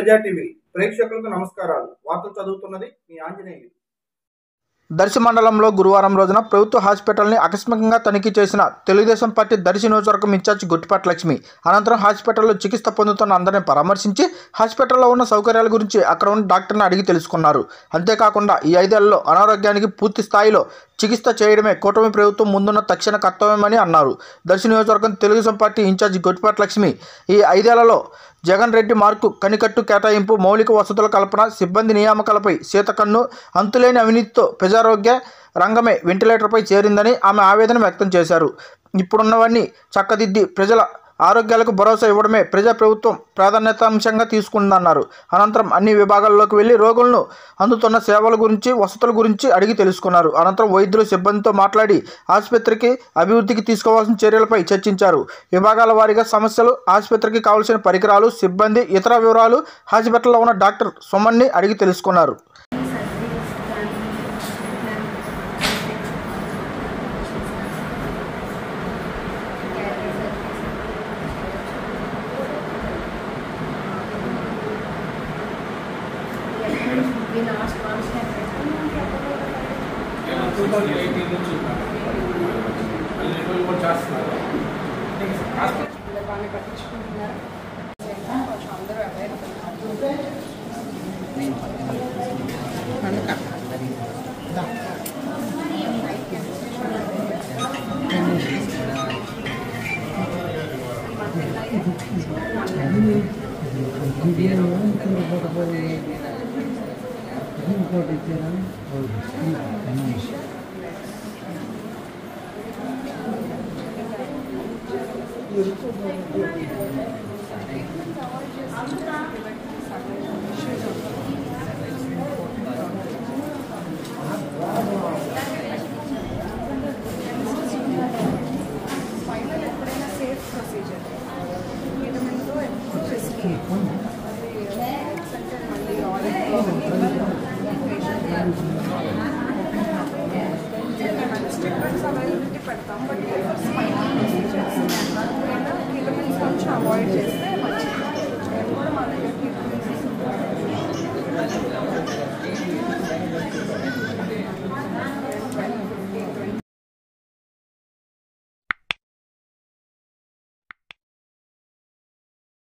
ప్రజా టీవీ ప్రేక్షకులకు నమస్కారాలు. వార్తలు చదువుతున్నది మీ ఆంజనేయులు. దర్శి మండలంలో గురువారం రోజున ప్రభుత్వ హాస్పిటల్ని ఆకస్మికంగా తనిఖీ చేసిన తెలుగుదేశం పార్టీ దర్శి నియోజకవర్గం ఇన్ఛార్జి గుట్టిపాటి లక్ష్మి అనంతరం హాస్పిటల్లో చికిత్స పొందుతున్న అందరినీ పరామర్శించి హాస్పిటల్లో ఉన్న సౌకర్యాల గురించి అక్కడ ఉన్న డాక్టర్ని అడిగి తెలుసుకున్నారు. అంతేకాకుండా ఈ 5 ఏళ్లలో అనారోగ్యానికి పూర్తి స్థాయిలో చికిత్స చేయడమే కూటమి ప్రభుత్వం ముందున్న తక్షణ కర్తవ్యమని అన్నారు. దర్శి నియోజకవర్గం తెలుగుదేశం పార్టీ ఇన్ఛార్జి గుట్టిపాటి లక్ష్మి ఈ 5 ఏళ్లలో జగన్ రెడ్డి మార్కు, కనికట్టు కేటాయింపు, మౌలిక వసతుల కల్పన, సిబ్బంది నియామకాలపై సీతకన్ను, అంతులేని అవినీతితో ప్రజారోగ్య రంగమే వెంటిలేటర్పై చేరిందని ఆమె ఆవేదన వ్యక్తం చేశారు. ఇప్పుడున్నవన్నీ చక్కదిద్ది ప్రజల ఆరోగ్యాలకు భరోసా ఇవ్వడమే ప్రజాప్రభుత్వం ప్రాధాన్యతాంశంగా తీసుకుందన్నారు. అనంతరం అన్ని విభాగాల్లోకి వెళ్లి రోగులను అందుతున్న సేవల గురించి, వసతుల గురించి అడిగి తెలుసుకున్నారు. అనంతరం వైద్యులు, సిబ్బందితో మాట్లాడి ఆసుపత్రికి అభివృద్ధికి తీసుకోవాల్సిన చర్యలపై చర్చించారు. విభాగాల వారీగా సమస్యలు, ఆసుపత్రికి కావాల్సిన పరికరాలు, సిబ్బంది, ఇతర వివరాలు హాస్పిటల్లో ఉన్న డాక్టర్ సుమన్ని అడిగి తెలుసుకున్నారు. అవైలబిలిటీ పెడతాం. బట్